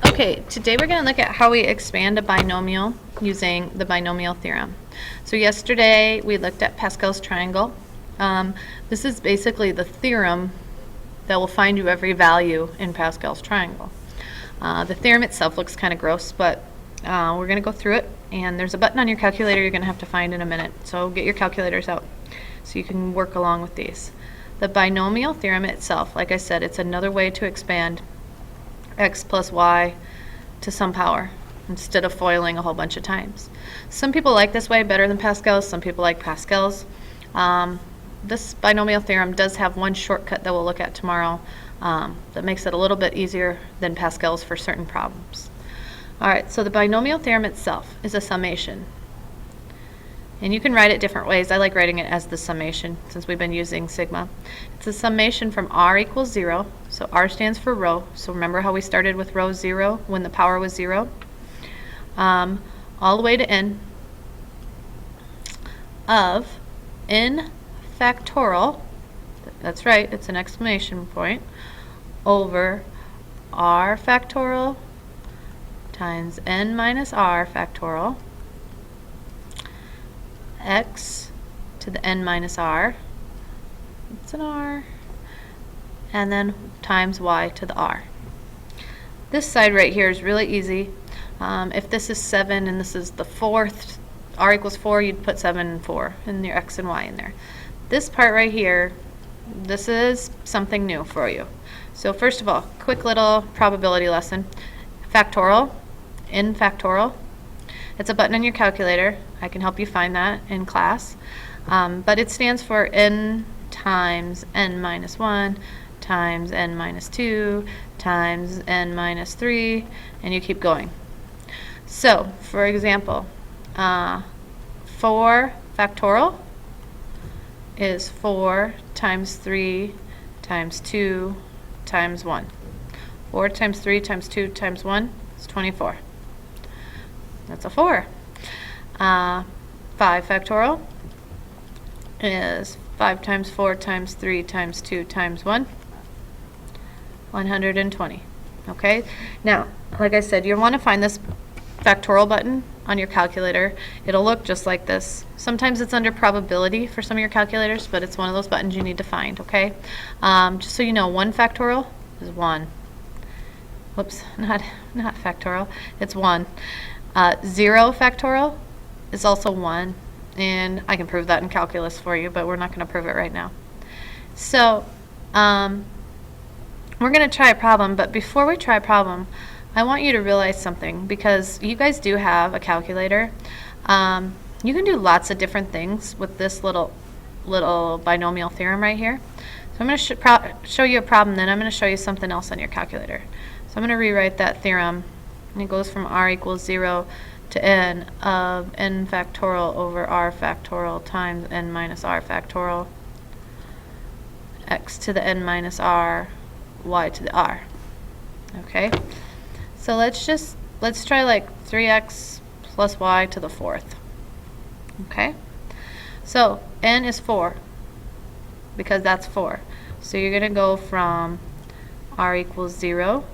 Okay, today we're going to look at how we expand a binomial using the binomial theorem. So yesterday we looked at Pascal's triangle. This is basically the theorem that will find you every value in Pascal's triangle. The theorem itself looks kind of gross, but we're going to go through it, and there's a button on your calculator you're going to have to find in a minute. So get your calculators out so you can work along with these. The binomial theorem itself, like I said, it's another way to expand x plus y to some power instead of foiling a whole bunch of times. Some people like this way better than Pascal's. Some people like Pascal's. This binomial theorem does have one shortcut that we'll look at tomorrow that makes it a little bit easier than Pascal's for certain problems. Alright, so the binomial theorem itself is a summation. And you can write it different ways. I like writing it as the summation since we've been using sigma. It's a summation from r equals 0. So r stands for row. So remember how we started with row 0 when the power was 0? All the way to n of n factorial, that's right, it's an exclamation point, over r factorial times n minus r factorial x to the n minus r, it's an r, and then times y to the r. This side right here is really easy. If this is 7 and this is the fourth, r equals 4, you'd put 7 and 4 and your x and y in there. This part right here, this is something new for you. So first of all, quick little probability lesson. Factorial, n factorial. It's a button on your calculator. I can help you find that in class. But it stands for n times n minus 1 times n minus 2 times n minus 3, and you keep going. So, for example, 4 factorial is 4 times 3 times 2 times 1. 4 times 3 times 2 times 1 is 24. That's a 4. 5 factorial is 5 times 4 times 3 times 2 times 1, 120. Okay? Now, like I said, you want to find this factorial button on your calculator. It'll look just like this. Sometimes it's under probability for some of your calculators, but it's one of those buttons you need to find, okay? Just so you know, 1 factorial is 1. Whoops, not factorial. It's 1. 0 factorial is also 1, and I can prove that in calculus for you, but we're not going to prove it right now. So we're going to try a problem, but before we try a problem, I want you to realize something, because you guys do have a calculator. You can do lots of different things with this little binomial theorem right here. So I'm going to show you a problem, then I'm going to show you something else on your calculator. So I'm going to rewrite that theorem, and it goes from r equals 0 to n of n factorial over r factorial times n minus r factorial x to the n minus r y to the r. Okay? So let's try like 3x plus y to the 4th. Okay? So n is 4 because that's 4. So you're going to go from r equals 0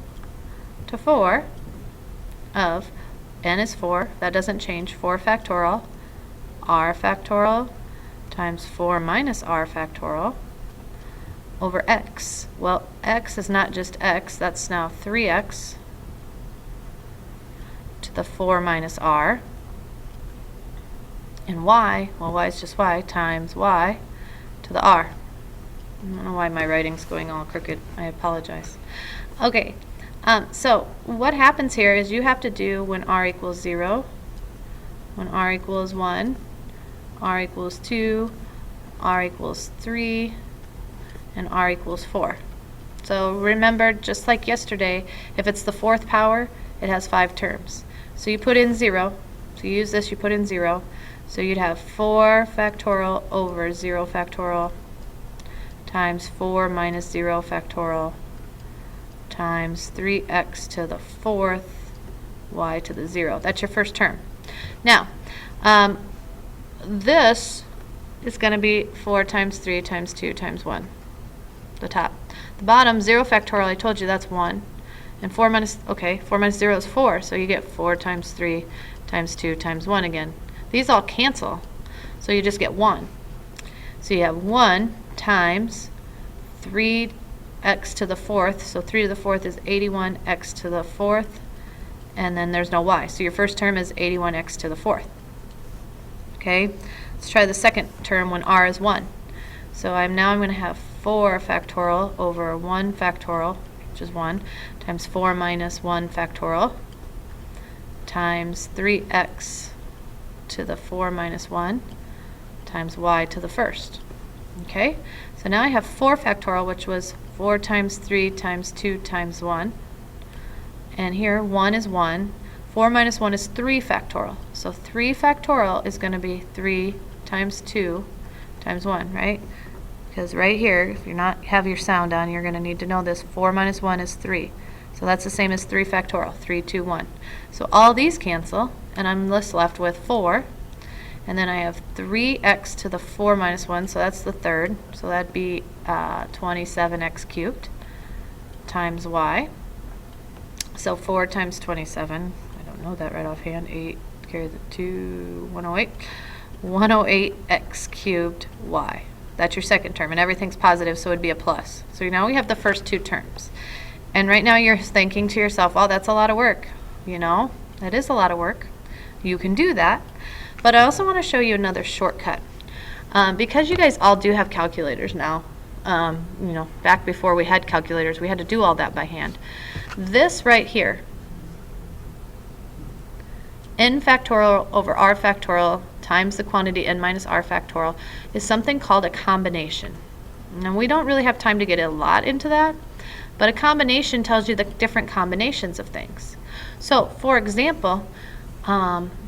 to 4 of n is 4, that doesn't change, 4 factorial, r factorial times 4 minus r factorial over x. Well, x is not just x, that's now 3x to the 4 minus r. And y, well, y is just y, times y to the r. I don't know why my writing's going all crooked. I apologize. Okay, so what happens here is you have to do when r equals 0, when r equals 1, r equals 2, r equals 3, and r equals 4. So remember, just like yesterday, if it's the 4th power, it has 5 terms. So you put in 0. So you use this, you put in 0. So you'd have 4 factorial over 0 factorial times 4 minus 0 factorial times 3x to the 4th y to the 0. That's your first term. Now, this is going to be 4 times 3 times 2 times 1, the top. The bottom, 0 factorial, I told you that's 1. And 4 minus 0 is 4, so you get 4 times 3 times 2 times 1 again. These all cancel, so you just get 1. So you have 1 times 3x to the 4th, so 3 to the 4th is 81x to the 4th, and then there's no y. So your first term is 81x to the 4th. Okay, let's try the second term when r is 1. So I'm going to have 4 factorial over 1 factorial, which is 1, times 4 minus 1 factorial, times 3x to the 4 minus 1, times y to the first. Okay, so now I have 4 factorial, which was 4 times 3 times 2 times 1. And here 1 is 1. 4 minus 1 is 3 factorial. So 3 factorial is going to be 3 times 2 times 1, right? Because right here, if you're not have your sound on, you're going to need to know this. 4 minus 1 is 3. So that's the same as 3 factorial, 3, 2, 1. So all these cancel, and I'm just left with 4. And then I have 3x to the 4 minus 1, so that's the third. So that'd be 27x cubed times y. So 4 times 27, I don't know that right offhand, 8, carry the 2, 108. 108x cubed y. That's your second term, and everything's positive, so it'd be a plus. So now we have the first two terms. And right now you're thinking to yourself, well, that's a lot of work. You know, that is a lot of work. You can do that. But I also want to show you another shortcut. Because you guys all do have calculators now, you know, back before we had calculators, we had to do all that by hand. This right here, n factorial over r factorial times the quantity n minus r factorial, is something called a combination. And we don't really have time to get a lot into that, but a combination tells you the different combinations of things. So, for example,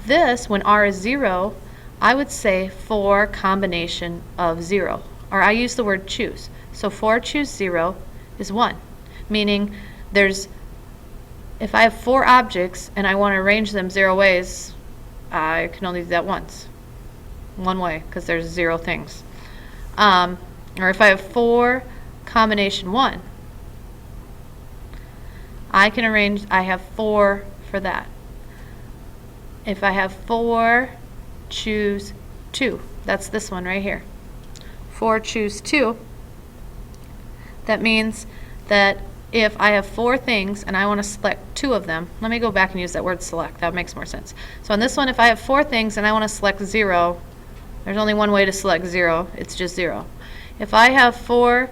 this, when r is 0, I would say 4 combination of 0. Or I use the word choose. So 4 choose 0 is 1. Meaning, if I have 4 objects and I want to arrange them 0 ways, I can only do that once. One way, because there's 0 things. Or if I have 4 combination 1, I have 4 for that. If I have 4 choose 2, that's this one right here. 4 choose 2, that means that if I have 4 things and I want to select 2 of them, let me go back and use that word select, that makes more sense. So on this one, if I have 4 things and I want to select 0, there's only one way to select 0, it's just 0. If I have 4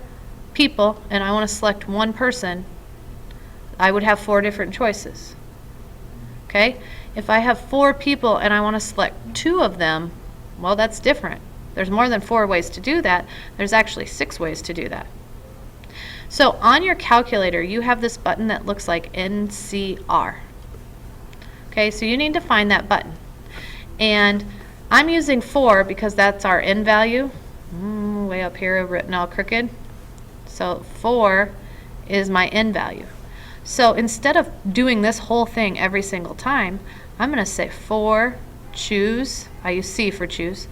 people and I want to select 1 person, I would have 4 different choices. Okay? If I have 4 people and I want to select 2 of them, well, that's different. There's more than 4 ways to do that. There's actually 6 ways to do that. So on your calculator, you have this button that looks like NCR. Okay, so you need to find that button. And I'm using 4 because that's our n value. Way up here, written all crooked. So 4 is my n value. So instead of doing this whole thing every single time, I'm going to say 4 choose, I use C for choose,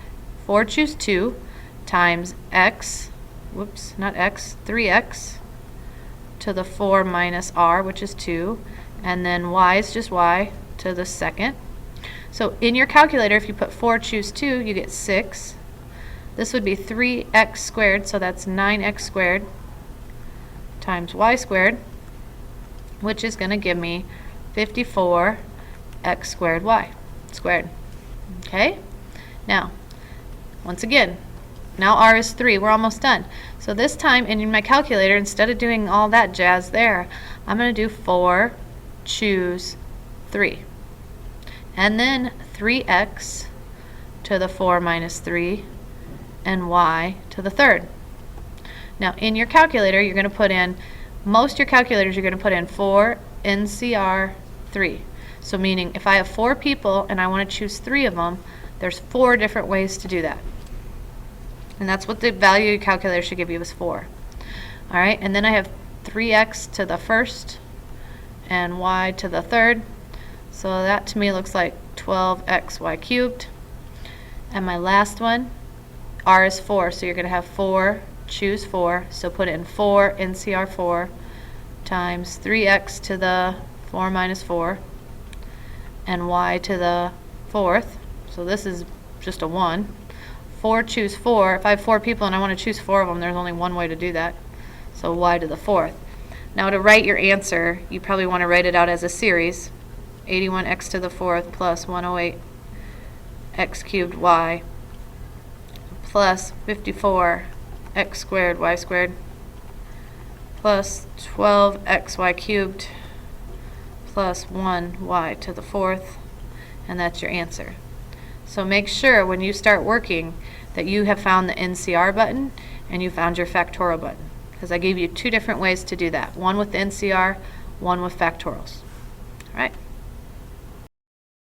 4 choose 2 times x, whoops, not x, 3x to the 4 minus r, which is 2, and then y is just y to the second. So in your calculator, if you put 4 choose 2, you get 6. This would be 3x squared, so that's 9x squared times y squared, which is going to give me 54x squared y squared. Okay? Now, once again, now r is 3. We're almost done. So this time in my calculator, instead of doing all that jazz there, I'm going to do 4 choose 3. And then 3x to the 4 minus 3 and y to the third. Now in your calculator, you're going to put in, most of your calculators, you're going to put in 4 NCR 3. So meaning if I have 4 people and I want to choose 3 of them, there's 4 different ways to do that. And that's what the value your calculator should give you is 4. Alright, and then I have 3x to the first and y to the third. So that to me looks like 12xy cubed. And my last one, r is 4, so you're going to have 4 choose 4, so put in 4 NCR 4 times 3x to the 4 minus 4 and y to the 4th. So this is just a 1. 4, choose 4. If I have 4 people and I want to choose 4 of them, there's only one way to do that. So y to the 4th. Now to write your answer, you probably want to write it out as a series. 81x to the 4th plus 108 x cubed y plus 54 x squared y squared plus 12xy cubed plus 1y to the 4th, and that's your answer. So make sure when you start working that you have found the NCR button and you found your factorial button, because I gave you 2 different ways to do that. One with the NCR, one with factorials. All right.